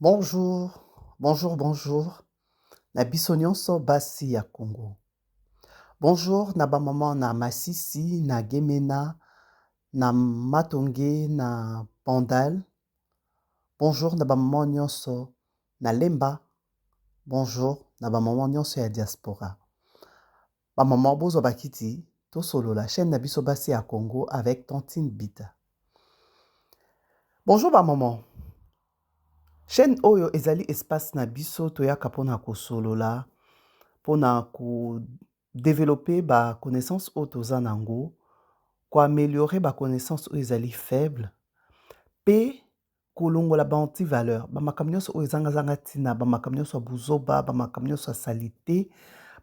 Bonjour, bonjour, bonjour. Na biso nyonso basi ya Congo. Bonjour na bamama na Masisi, na Gemena, na Matonge, na Pandal. Bonjour na bamama nyonso na Lemba. Bonjour na bamama nyonso ya diaspora. Bamama bozo bakiti, tosolo la chaîne na biso basi ya Congo avec Tantine Bita. Bonjour bamama. Chaîne oyo ezali espace na biso toyaka pona kosolola. Pona développer ba connaissance oyo toza nango, améliorer ba connaissance oyo ezali faible, pe kolongola ba anti-valeur, ba makambo nyonso oyo ezanga ntina, ba makambo nyonso ya buzoba, ba makambo nyonso ya salite,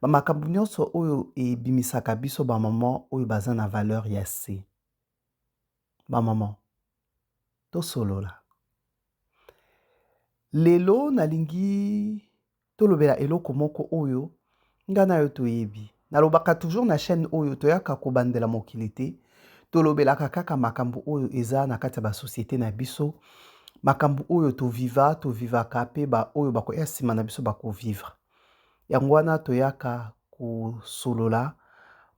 ba makambo nyonso oyo ebimisaka biso ba mama oyo baza na valeur ya se. Ba mama, tosolola. Lelo nalingi tolobela eloko moko oyo nga na yo toyebi. Nalobaka toujours na chaîne oyo toyaka kobandela mokili te, tolobelaka kaka makambo oyo eza na kati ya ba société na biso, makambo oyo tovivaka pe ba oyo bakoya nsima na biso bakovivre. Yango wana toyaka kosolola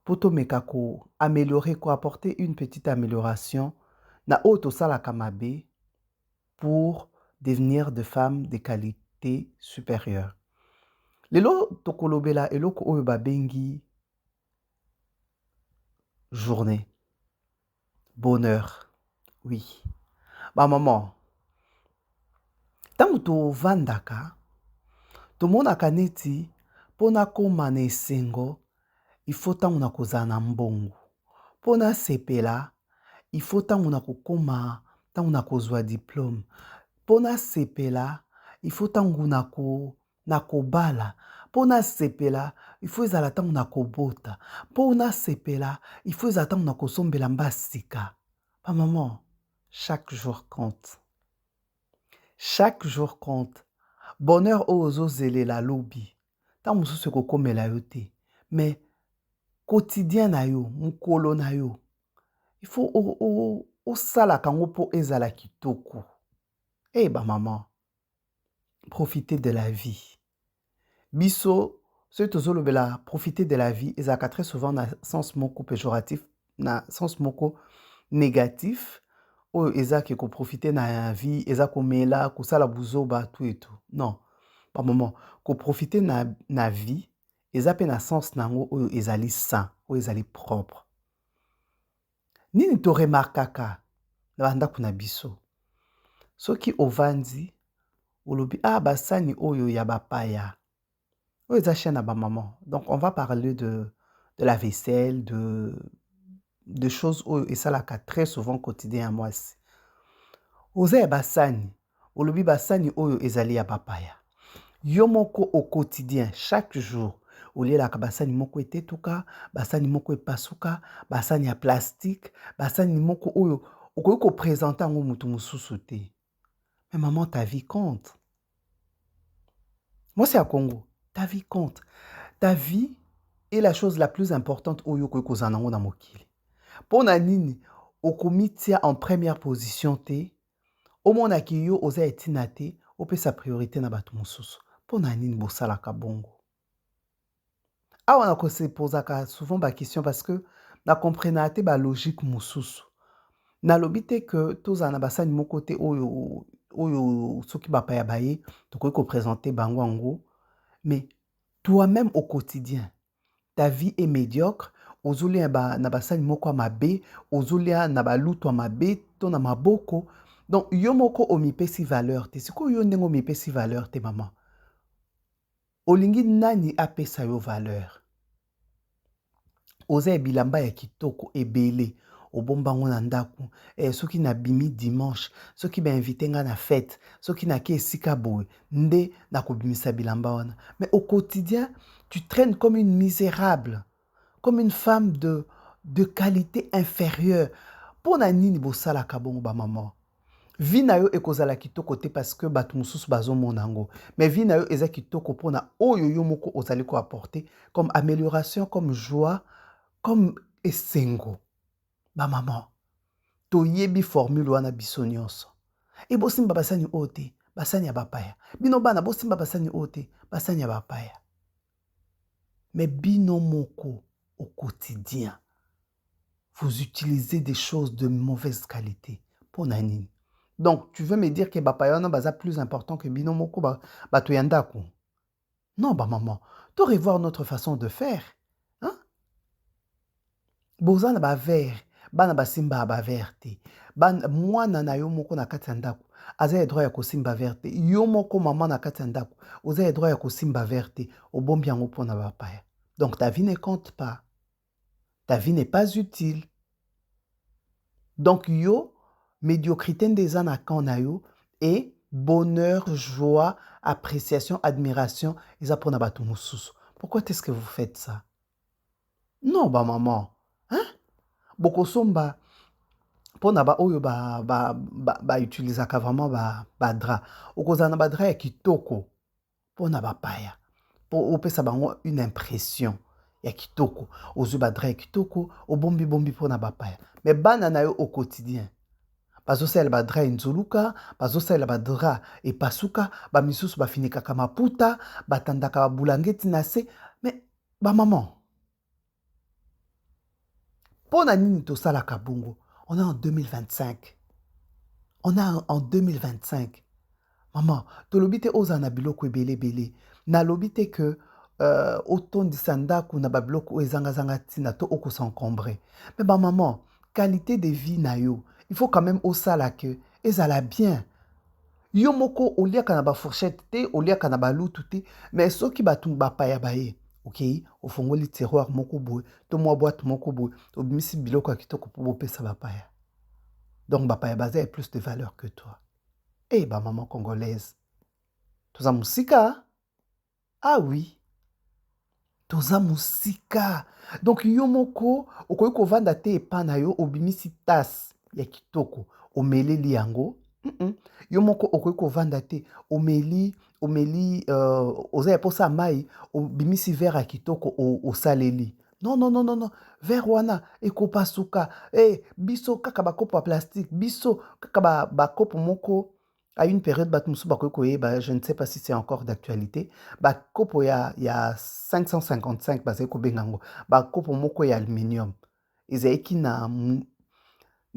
po tomeka koaméliorer, koapporter une petite amélioration na oyo tosalaka mabe pour devenir de femmes de qualité supérieure. Lelo tokolobela eloko oyo babengi journée. Bonheur. Oui. Ba maman. Tango tovandaka, tomonaka neti pona koma na esengo, il faut tango na kozala na mbongo. Pona sepela, il faut tango na kokoma, tango na kozwa diplôme. Pona sepela, il faut tango na kobala. Pona sepela, il faut ezala tango na kobota. Pona sepela, il faut ezala tango na kosombela mbasika. Ba maman, chaque jour compte. Chaque jour compte. Bonheur ozo zelela lobi. Tango mosusu kokomela yo te. Mais quotidien na yo, mukolo na yo, il faut osala kango po ezala kitoko. Eh ba maman, profitez de la vie. Biso, ce tozolobela profiter de la vie, ezaka très souvent na sens moko péjoratif, na sens moko négatif, oyo ezaki ko profiter na vie, ezako mela, kosala buzoba, tout et tout. Non, pas moment. Ko profiter na vie, ezape na sens nango oyo ezali sain, oyo ezali propre. Nini to remarkaka na bandako na biso? Soki ovandi, olobi basani oyo ya bapaya. Oyo eza chaîne na ba maman. Donc on va parler de la vaisselle, de choses oyo esalaka très souvent quotidien à mwasi. Oza ya basani, olobi basani oyo ezali ya bapaya. Yo moko au quotidien, chaque jour, olielaka basani moko etetuka, basani moko epasuka, basani ya plastique, basani moko oyo okoki kopresente yango mutu mosusu te. Mais maman, ta vie compte. Moi, c'est à Congo. Ta vie compte. Ta vie est la chose la plus importante oyo okoki kozala nango na mokili. Pona nini okomitia en première position te, omonaki yo oza etina te, opesa priorité na bato mosusu. Pona nini bosalaka bongo? Awa na kose posaka souvent ba question parce que na comprena te ba logique mosusu. Na lobi te que tozala na basani moko te oyo soki bapaya baye, tokoki ko présenter bango ango, mais toi-même au quotidien, ta vie est médiocre, ozolia na basani moko ya mabe, ozolia na balutu ya mabe to na maboko. Donc yo moko omipesi valeur te. Siko yo ndenge omipesi valeur te maman. Olingi nani apesa yo valeur? Oza bilamba ya kitoko ebele. Obombango na ndaku. Soki na bimi dimanche, soki ba invité nga na fête, soki na ke esika boy, nde na kobimisa bilamba wana. Mais au quotidien, tu traînes comme une misérable, comme une femme de qualité inférieure. Pona nini bosala kabongo ba maman? Vie na yo ekozala kitoko te parce que bato mosusu bazomona ngo. Mais vie na yo eza kitoko pona oyo yo moko ozali ko apporter comme amélioration, comme joie, comme esengo. Ba maman, toyebi formule wana biso nyonso. Ebosimba basani oyo te. basani ya bapaya. Bino bana bosimba basani ote, basani ya bapaya. Mais bino moko au quotidien, vous utilisez des choses de mauvaise qualité. Pour nanini. Donc, tu veux me dire que bapaya non baza plus important que bino moko bato yandako? Non, maman. Tu revoir notre façon de faire. Hein? Bozana ba vert, bana basimba ba verte. Mwana na yo moko na kati ya ndako. Aza droit ya kosimba verte. Yo moko maman na kati ya ndako. Oza droit ya kosimba verte. Obombi yango pona bapaya. Donc ta vie ne compte pas. Ta vie n'est pas utile. Donc yo, médiocrité des anakan na yo et bonheur, joie, appréciation, admiration, ils apprennent à battre moussus. Pourquoi est-ce que vous faites ça? Non, maman. Hein? Boko somba pona ba oyo ba utilisaka vraiment ba drap. Okozana ba drap ya kitoko pona ba paya. Po opesa bango une impression ya kitoko. Ozu ba drap ya kitoko, obombi pona ba paya. Mais bana na yo au quotidien. Bazosala ba drap nzuluka, bazosala ba drap epasuka, ba misusu ba finikaka maputa, batandaka ba bulangeti na se. Mais ba maman. Pona nini to sala kabungo? On est en 2025. On est en 2025. Maman, to lobite oza na biloko ebele. Na lobite que autant de sandaku na ba biloko ezanga tina to oko s'encombrer. Mais ba maman, qualité de vie na yo, il faut quand même osala que ezala bien. Yo moko oliaka na ba fourchette te, oliaka na ba lutu te, mais soki batung ba paya baye. Ok, au fongoli tiroir moko boy, to mwa boîte moko boy, obimisi biloko ya kitoko po bopesa bapaya. Donc bapaya bazé a plus de valeur que toi. Eh ba maman congolaise. Toza musika? Ah oui. Toza musika. Donc yo moko okoki kovanda te epa na yo obimisi tasse ya kitoko, omeleli yango. Yo moko okoki kovanda te omeli oza ya posa mai obimisi verre ya kitoko osaleli. Non. Verre wana ekopasuka. Biso kaka bakopo ya plastique, biso kaka bakopo moko à une période je ne sais pas si c'est encore d'actualité. Bakopo ya 555 bazeko bengango. Bakopo moko ya aluminium. Ezeki na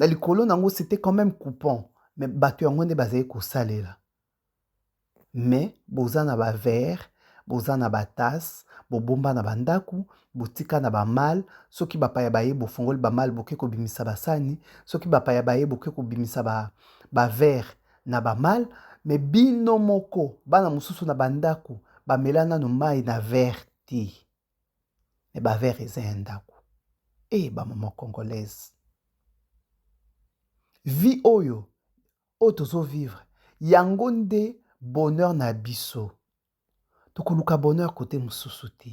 likolo nango c'était quand même coupon. Mais bato yango nde bazali kosalela. Mais boza na ba verre, boza na ba tasse, bobomba na bandaku, botika na ba mal, soki bapaya baye bofongoli ba mal boke ko bimisa basani, soki bapaya baye boke ko bimisa ba verre na ba mal, mais bino moko bana mususu na bandaku ba melana no mai na verre ti. Mais ba verre eza ndaku. Ba maman congolaise. Vie oyo tozo vivre yango nde bonheur na biso. Tokoluka bonheur côté mususu te.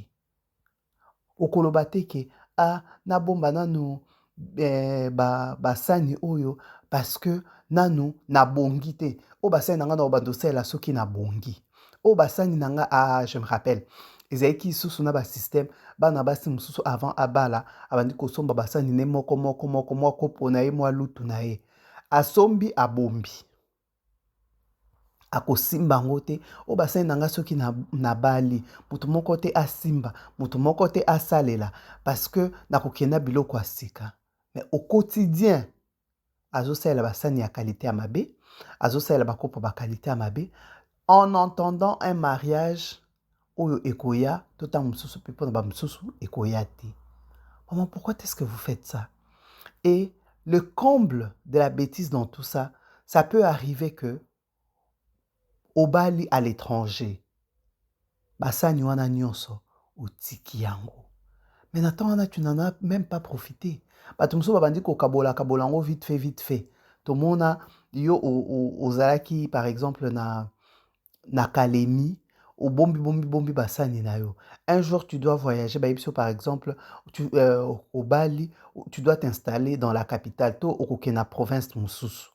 Okoloba te ke na bomba nanu basani oyo parce que nanu na bongi te. O basani nanga na obandosela soki na bongi. O basani nanga je me rappelle. Ezaki susu na ba système bana basi mususu avant abala abandi kosomba basani ne moko pona ye mwa lutu na ye. Asombi abombi. Akosimba ngo te o basani nanga soki na bali mutu moko te asimba mutu moko te asalela parce que nakokenda biloko asika. Mais au quotidien azosala basani ya qualité ya mabe, azosala bakopo ba qualité ya mabe en entendant un mariage oyo ekoya tota mususu pe pona ba mususu ekoya te. Maman, pourquoi est-ce que vous faites ça? Et le comble de la bêtise dans tout ça, ça peut arriver que au bali à l'étranger, basani wana nyonso otiki yango. Mais Nathan wana tu n'en as même pas profité. Bato mususu babandi ko kabola yango vite fait. Tomona yo ozalaki par exemple na Kalemi, au bombi basani na yo. Un jour tu dois voyager par exemple au Bali, tu dois t'installer dans la capitale to okokena province mususu.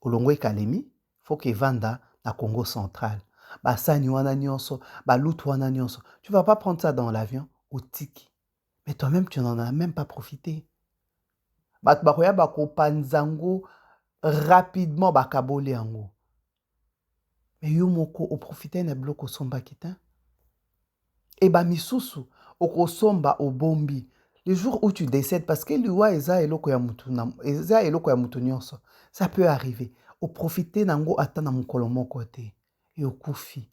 Olongwe Kalemi, faut que vanda na Congo central. Basani wana nyonso, balutu wana nyonso. Tu vas pas prendre ça dans l'avion au tiki. Mais toi-même tu n'en as même pas profité. Bato bakoya bako panzango rapidement bakaboli yango. Mais yo moko oprofite na biloko osombaki te. Et ba misusu okosomba obombi. Le jour où tu décèdes, parce que liwa eza eloko ya mutu eza eloko ya mutu nyonso, ça peut arriver. Oprofite nango ata na mokolo moko te. Et okufi.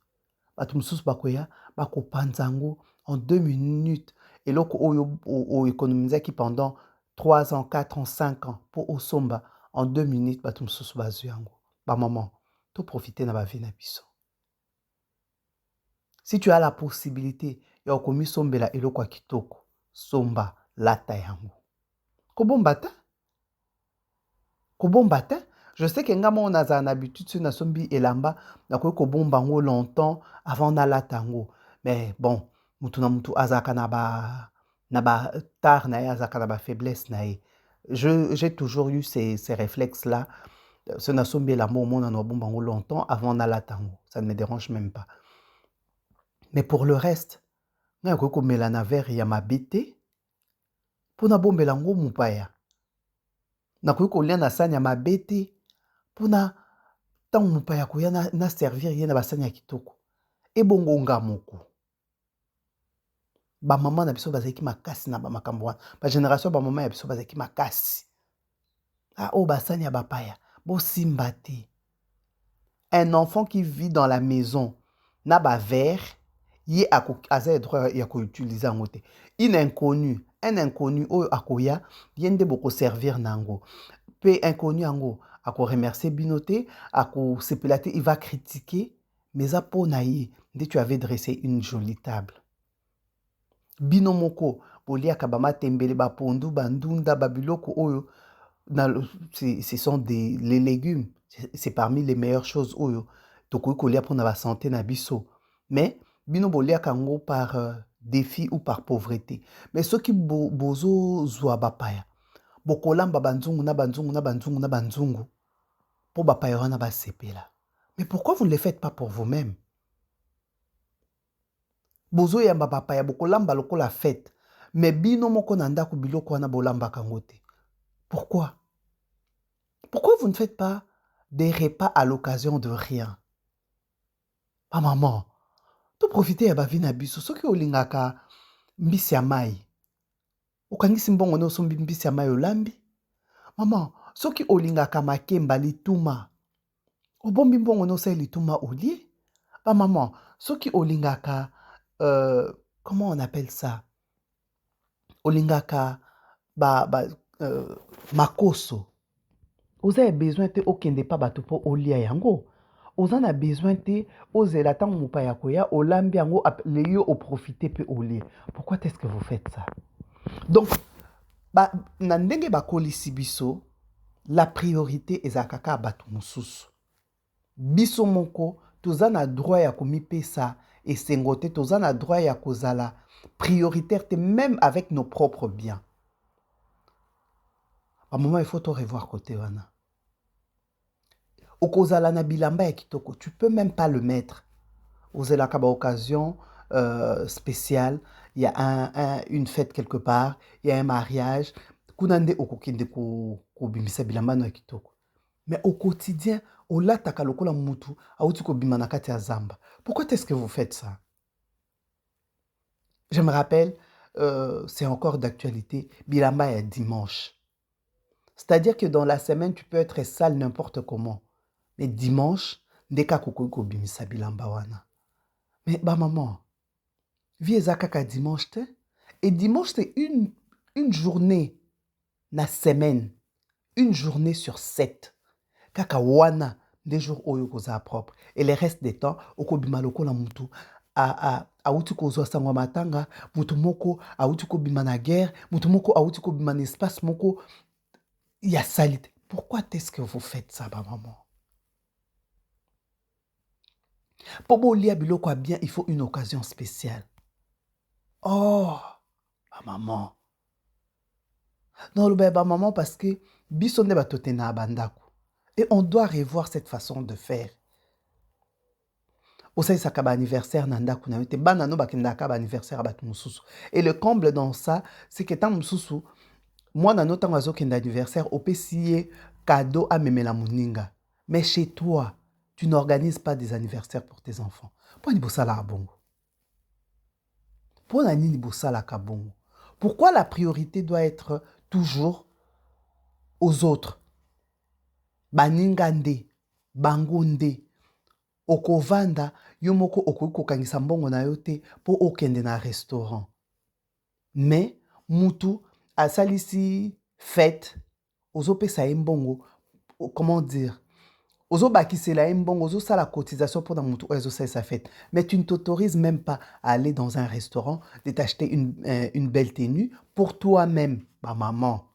Bato misusu bakoya bakopanza yango en 2 minutes. Eloko oyo économisaki pendant 3 ans, 4 ans, 5 ans pour osomba en 2 minutes bato misusu bazwi yango. Ba maman, to profiter na ba vie na biso. Si tu as la possibilité ya okomi sombela eloko ya kitoko, somba lata yango. Kobomba te? Kobomba te? Je sais que nga mo naza na habitude so na sombi elamba na koyi kobomba ngo longtemps avant na lata yango. Mais bon, mutu na mutu azaka na ba tard na ye, azaka na ba faiblesse na ye. J'ai toujours eu ces réflexes là. So na sombi elamba au mona na bomba ngo longtemps avant na lata yango. Ça ne me dérange même pas. Mais pour le reste, nga koyi komela na verre ya mabete pona bombela ngo mupaya. Na koyi kolia na sani ya mabete pona tango mupaya koya na servir ye na basani ya kitoko. Ebongo nga moko. Ba maman na biso bazaki makasi na ba makambo wana. Ba génération ba maman ya biso bazaki makasi. Ah oh basani ya bapaya. Bo simba te. Un enfant qui vit dans la maison na ba verre ye aza droit ya ko utiliser yango te. Un inconnu oyo akoya yende boko servir nango. Pe inconnu yango ako remercier binote, ako sepelate, il va critiquer, mais a pona ye, dès tu avais dressé une jolie table. Bino moko bolia kabama tembele ba pondu bandunda babiloko oyo ce sont les légumes, c'est parmi les meilleures choses oyo tokoki kolia pona ba santé na biso. Mais bino bolia kango par défi ou par pauvreté. Mais ceux qui bozo zwa bapaya bokolamba banzungu na banzungu na banzungu na banzungu pour bapaya wana basepela. Mais pourquoi vous ne le faites pas pour vous-même? Bozo yamba bapaya bokolamba lokola fête. Mais bino moko na ndako biloko wana bolamba kango te. Pourquoi? Pourquoi vous ne faites pas des repas à l'occasion de rien? Ah maman, to profiter ya ba vie na biso soki olingaka mbisi ya mai. Okangisi mbongo no sombi mbisi ya mai olambi? Maman, soki olingaka makemba lituma. Obombi mbongo no se lituma olie? Ba maman, soki olingaka comment on appelle ça? Olingaka makoso. Vous avez besoin te okende pa bato po olia yango. Vous en avez besoin te ozela tango mupaya koya olambi yango le yo o profiter pe olie. Pourquoi est-ce que vous faites ça? Donc na ndenge bakolisi biso, la priorité ezaka kaka bato mosusu. Biso moko toza na droit ya komipesa esengo te, toza na droit ya kozala prioritaire te, même avec nos propres biens. À un moment, il faut te revoir côté wana. Okozala na bilamba ya kitoko, tu peux même pas le mettre. Ozela kaba occasion spéciale, il y a une fête quelque part, il y a un mariage, kunande okokinde ko bimisa bilamba na kitoko. Mais au quotidien, olataka lokola mutu, auti ko bima na kati ya zamba. Pourquoi est-ce que vous faites ça? Je me rappelle, c'est encore d'actualité, bilamba ya dimanche. C'est-à-dire que dans la semaine, tu peux être sale n'importe comment. Mais dimanche, ndeka ko bimisa bilamba wana. Mais bah maman, vie kaka dimanche te. Et dimanche, c'est une journée na semaine. Une journée sur 7. Kaka wana, des jours oyo koza propre. Et le reste des temps, okobima lokola mutu. Auti kozwa sangwa matanga, mutu moko, auti kobima na guerre, mutu moko, auti kobima na espace moko. Il y a salité. Pourquoi est-ce que vous faites ça, ma maman? Pour bolia biloko bien, il faut une occasion spéciale. Oh, ma maman. Non, le maman, parce que bisonde batote na bandako. Et on doit revoir cette façon de faire. Osai sakaba anniversaire nandako na yote banano bakendaka ba anniversaire batu mususu. Et le comble dans ça, c'est que tant mususu moi nano tango azokenda anniversaire opesiye cadeau à memela moninga. Mais chez toi, tu n'organises pas des anniversaires pour tes enfants. Pourquoi ni bosala bongo? Pourquoi ni bosala kabongo? Pourquoi la priorité doit être toujours aux autres? Baninga nde, bango nde. Okovanda, yomoko okokangisa mbongo na yote po okende na restaurant. Mais mutu asalisi fête, ozopesa ye mbongo, comment dire? Ozobakisela ye mbongo, ozosala cotisation pour na mutu ozosalisa fête. Mais tu ne t'autorises même pas à aller dans un restaurant, de t'acheter une belle tenue pour toi-même. Maman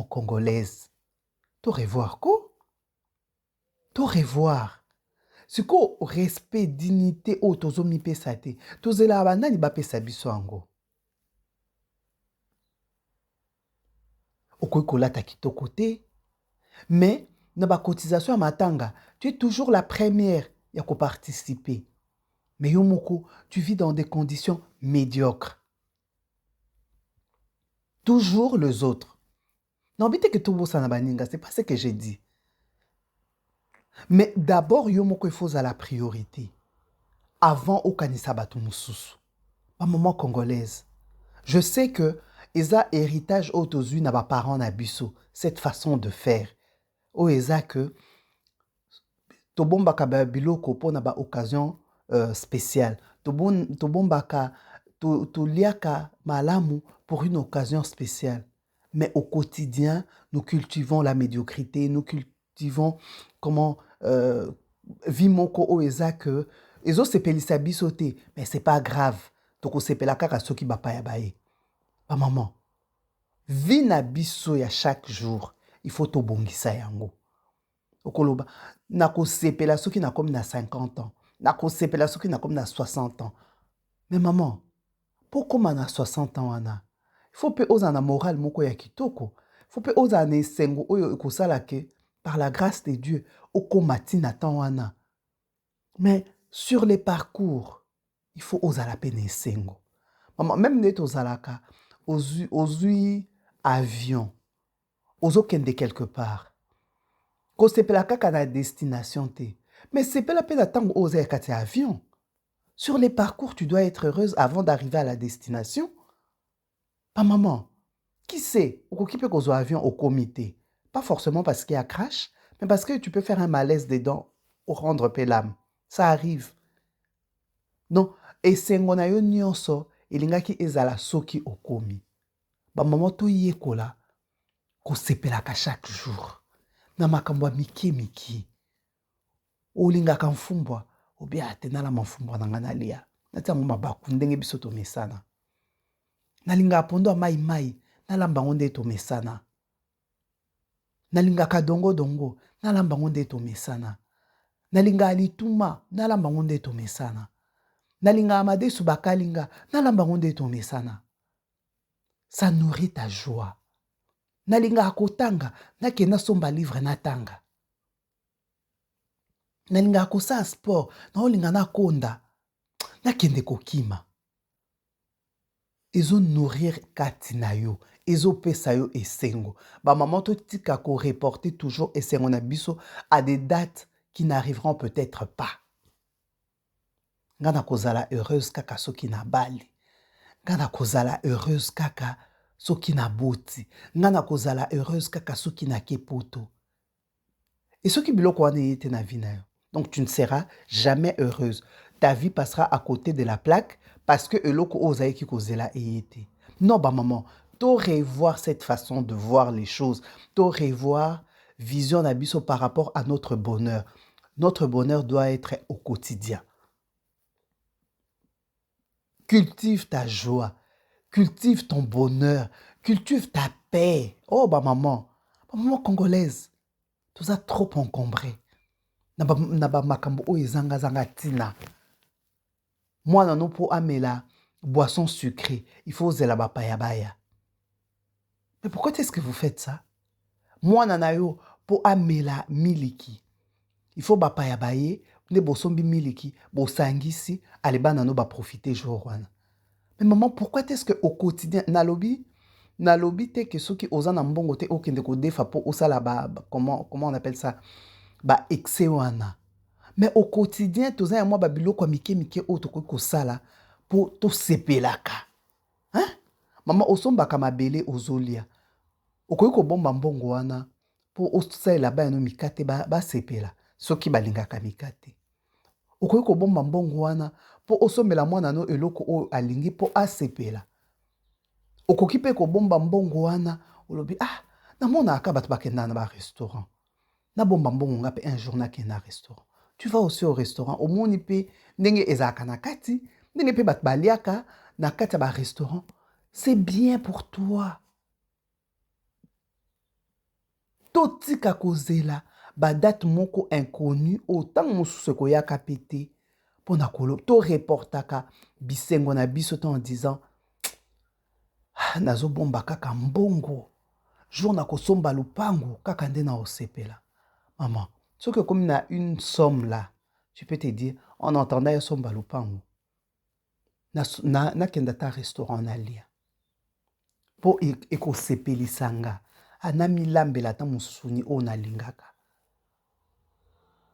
congolaise. To revoir quoi? To revoir. C'est quoi respect, dignité, oh, tozo mi pesa te. Tozela abanani ba pesa biso ango. Okoki kolata kitoko te. Mais, na ba cotisation à matanga, tu es toujours la première ya ko participer. Mais yomoko, tu vis dans des conditions médiocres. Toujours les autres. Non, bite que tout bossa na baninga, c'est pas ce que j'ai dit. Mais d'abord, yomoko il faut à la priorité. Avant okanisa batu mususu. Ma maman congolaise. Je sais que eza héritage autozui na ba parents na biso, cette façon de faire. O eza que tobombaka ba biloko po na ba occasion spéciale. Tobombaka toliaka malamu pour une occasion spéciale. Mais au quotidien, nous cultivons la médiocrité, nous cultivons comment vimoko o eza que ezo sepelisa biso te, mais c'est pas grave. Toko sepela kaka soki bapaya bae. Ba maman, vi na biso ya chaque jour, il faut tobongisa yango. Okoloba, nako sepela soki na comme na 50 ans, nako sepela soki na comme na 60 ans. Mais maman, pourquoi na 60 ans wana? Il faut pe oza na moral moko ya kitoko. Il faut pe oza na esengo oyo ekosala ke par la grâce de Dieu okomati na temps wana. Mais sur les parcours, il faut oza la peine esengo. Maman, même net ozalaka, ozui avion, ozokende quelque part. Ko sepela kaka na destination te. Mais sepela pe na tango oza ya kati avion. Sur les parcours, tu dois être heureuse avant d'arriver à la destination. Pas maman. Qui sait, au occupé qu'aux avions au comité. Pas forcément parce qu'il y a crash, mais parce que tu peux faire un malaise dedans ou rendre paix l'âme. Ça arrive. Donc, et c'est mon ayo nyonso, ilingaki ezala soki okomi. Ba maman to yekola, ko sepelaka chaque jour. Na makambo miki. Olingaka mfumbwa, obia atenala mfumbwa na ngana lia. Natia mama baku ndenge biso to mesana. Nalinga pondo mai, nalamba ngonde to mesana. Nalinga dongo, nalamba ngonde to mesana. Nalinga alituma, nalamba ngonde to mesana. Nalinga amade subakalinga, nalamba ngonde to mesana. Ça nourrit ta joie. Nalinga akotanga, nakena somba livre natanga. Nalinga akosa sport, naolinga nakonda, nakende kokima. Ezo nourrir kati na yo, ezo pesa yo esengo. Ba maman to tika ko reporter toujours esengo na biso à des dates qui n'arriveront peut-être pas. Ngana kozala heureuse kaka soki na bali. Ngana kozala heureuse kaka soki na boti. Ngana kozala heureuse kaka soki na kepoto. Et soki biloko wana yete na vie na yo. Donc tu ne seras jamais heureuse. Ta vie passera à côté de la plaque parce que eloko ozaiki kozela eyete. Non, ba maman, to revoir cette façon de voir les choses, to revoir vision d'abisso par rapport à notre bonheur. Notre bonheur doit être au quotidien. Cultive ta joie, cultive ton bonheur, cultive ta paix. Oh, ba maman congolaise, tout ça trop encombré. Naba makambo o zanga tina. Moi, non, pour amela boisson sucrée, il faut zela bapaya baya. Mais pourquoi est-ce que vous faites ça? Moi, nanayo pour amela miliki. Il faut bapaya baye, ne bosombi miliki, bosangisi, aleba nano ba profiter jour wana. Mais maman, pourquoi est-ce que au quotidien, nalobi, nalobi te ke soki oza na mbongo te okende kodefa po osala comment on appelle ça ba excès wana. Mais au quotidien toza ya mwa ba biloko mike mike oyo tokoki kosala po tosepelaka. Hein? Mama osombaka mabele ozolia. Okoki kobomba mbongo wana po osalela bana mikate basepela soki balingaka mikate. Okoki kobomba mbongo wana po osombela mwana no eloko oyo alingi po asepela. Okoki pe kobomba mbongo wana olobi namonaka bato bakenda na ba restaurant. Nabomba mbongo nga pe un jour nakenda na restaurant. Tu vas aussi au restaurant omoni pe ndenge ezalaka na kati ndenge pe bato baliaka na kati ya ba restaurant. C'est bien pour toi. Totika kozela ba date moko inconnu autant mosusu koyaka pété pona kolo to reportaka bisengo na biso en disant nazo bomba kaka mbongo jour na kosomba lupango kaka nde na osepela. Maman, soki comme na une somme là, tu peux te dire en entendant ya somba lupango na kenda ta restaurant na lia po ekosepelisanga anamilambela ta musuni o na lingaka.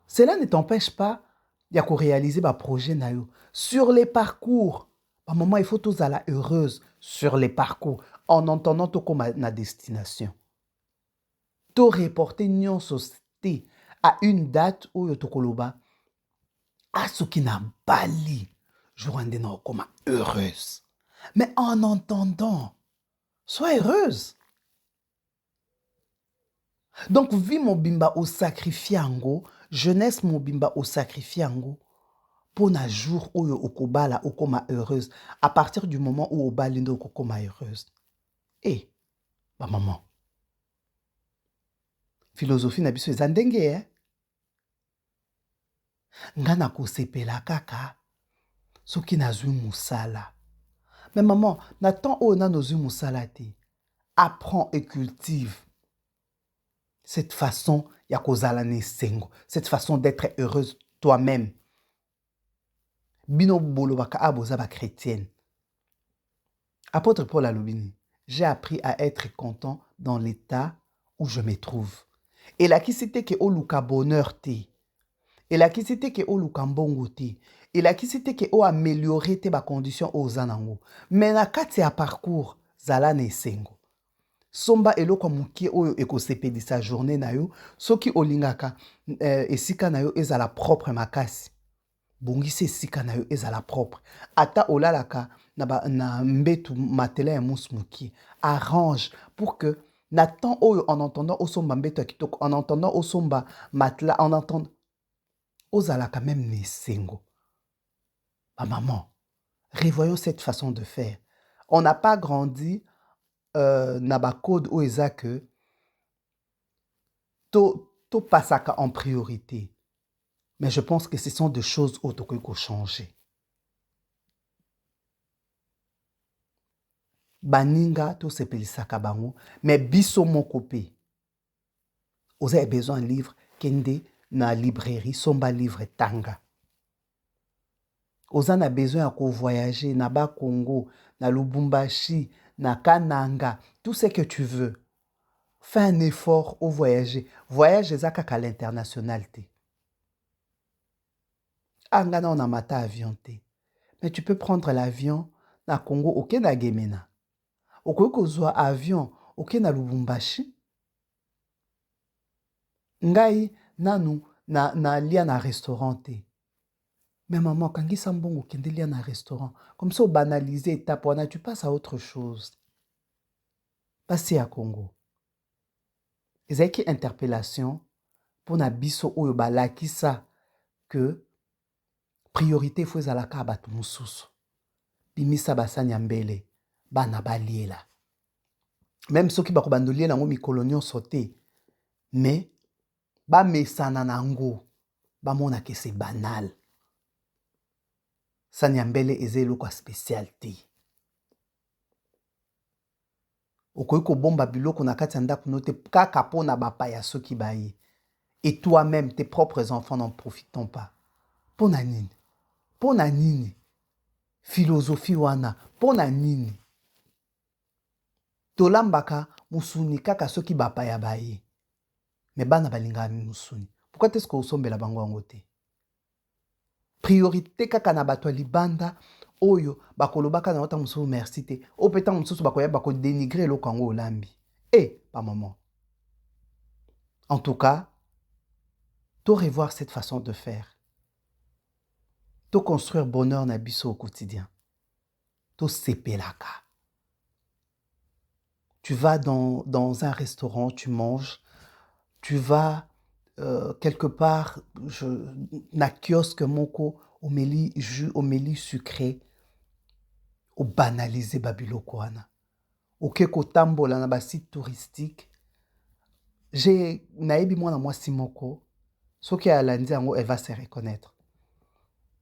Cela ne t'empêche pas de réaliser un projet na yo. Sur les parcours. À un moment, il faut tous aller heureuse sur les parcours. En entendant tout comme na destination. To reporter nyon société à une date où yo tokoloba. À ce qui n'a pas li. Je rendais comme heureuse. Mais en entendant, sois heureuse. Donc, vie mobimba au sacrifiango, jeunesse mobimba au sacrifiango, pour un jour où okobala okoma heureuse, à partir du moment où obalindo okoma heureuse. Eh, ma maman, philosophie na biso ezandenge, hein? Ngana kosepela kaka, soki nazui musala. Mais maman, n'attends o na nozui musala te. Apprends et cultive cette façon ya kozala ne sengo, cette façon d'être heureuse toi-même. Bino bolobaka aboza ba chrétienne. Apôtre Paul Alobini, j'ai appris à être content dans l'état où je me trouve. Et là qui c'était que oluka bonheur te. Et là qui c'était que oluka mbongo te. Et là qui c'était que o améliorer te ba conditions aux anango. Mais na kati ya parcours zala ne sengo. Somba eloko mukie oyo ekosepelisa journée na yo soki olingaka esika na yo ezala propre makasi bongisi esika na yo ezala propre ata olalaka na mbetu matela ya musu mukie arrange pour que na temps oyo en entendant osomba mbetu ya kitoko en entendant osomba matelas en entendant ozalaka même ne sengo. Ma maman, revoyons cette façon de faire. On n'a pas grandi na ba code ou eza que to pasaka en priorité. Mais je pense que ce sont des choses auto que changer. Baninga to sepelisaka bango, mais biso moko pe. Vous avez besoin de livre kende na librairie somba livre tanga. Vous avez besoin de voyager na ba Congo, na Lubumbashi, na Kananga, tout ce que tu veux. Fais un effort au voyager. Voyage ezaka à l'international te. Angana on a mata avion te. Mais tu peux prendre l'avion na Congo ok na Gemena. Okoki kozwa avion ok na Lubumbashi. Ngai nanu na lia na restaurant te. Mais maman, quand il mbongo kende lia na restaurant, comme ça, on banalise étape, tu passes à autre chose. Passer à Congo. Ezaki qui interpellation pour na biso oyo balaki ça que priorité faut ezalaka bato mususu. Bimisa basani mbele bana baliela. Même ceux qui bako bandolie nango mikolo nyonso te, mais ba mesana nango ba mona que c'est banal. Sanyambele ezelo kwa spécialité. Okoki kobomba biloko na kati ya ndako no te kaka pona bapaya soki baye. Et toi-même, tes propres enfants n'en profitent pas. Pona nini? Pona nini? Philosophie wana. Pona nini? tolambaka musuni kaka soki bapaya baye. Mais bana balinga musuni. Pourquoi est-ce que osombela bango yango te? Priorité kaka na bato libanda oyo bakolobaka na wata mususu merci te. O peta mususu bakoya bako dénigrer lo kango olambi. Pas maman. En tout cas, to revoir cette façon de faire. To construire bonheur na biso au quotidien. To sepelaka. Tu vas dans un restaurant, tu manges. Tu vas quelque part, na kiosque moko, omeli jus, omeli sucré, o banaliser babiloko wana. Oke kotambola na ba site touristique. J'ai naebi mwana mwasi moko, soki alandi yango, elle va se reconnaître.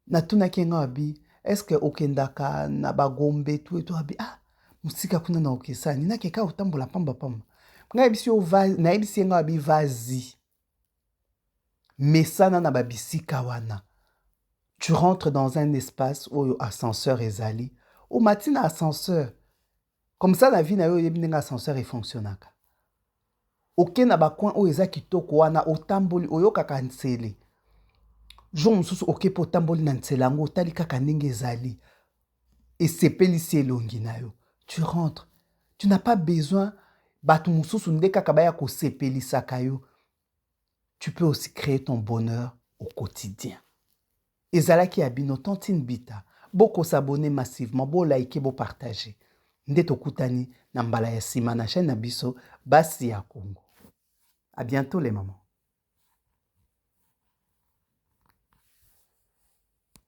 Natuna kenga abi, est-ce que okendaka na bagombe tout et tout abi, musika kuna na okesani, na keka otambola pamba pamba. Naebisi yenga abi vazi. Mesana na babisika wana. Tu rentres dans un espace où ascenseur ezali. Ou matina ascenseur. Comme ça la vie na yo yebi ndenga ascenseur fonctionnaka. Oke na ba coin o eza kitoko wana otamboli oyokaka ntsele. Jo mususu oke po tamboli na ntsele yango otali kaka ndenge ezali. Esepelisi elongi na yo. Tu rentres. Tu n'as pas besoin batu mususu nde kaka baya ko sepelisaka yo. Tu peux aussi créer ton bonheur au quotidien. Ezalaki abino Tantine Bita. Boko s'abonner massivement, bo liker, bo partager. Ndeto kutani na mbala ya sima na chaîne na biso Basi ya Congo. À bientôt les mamans.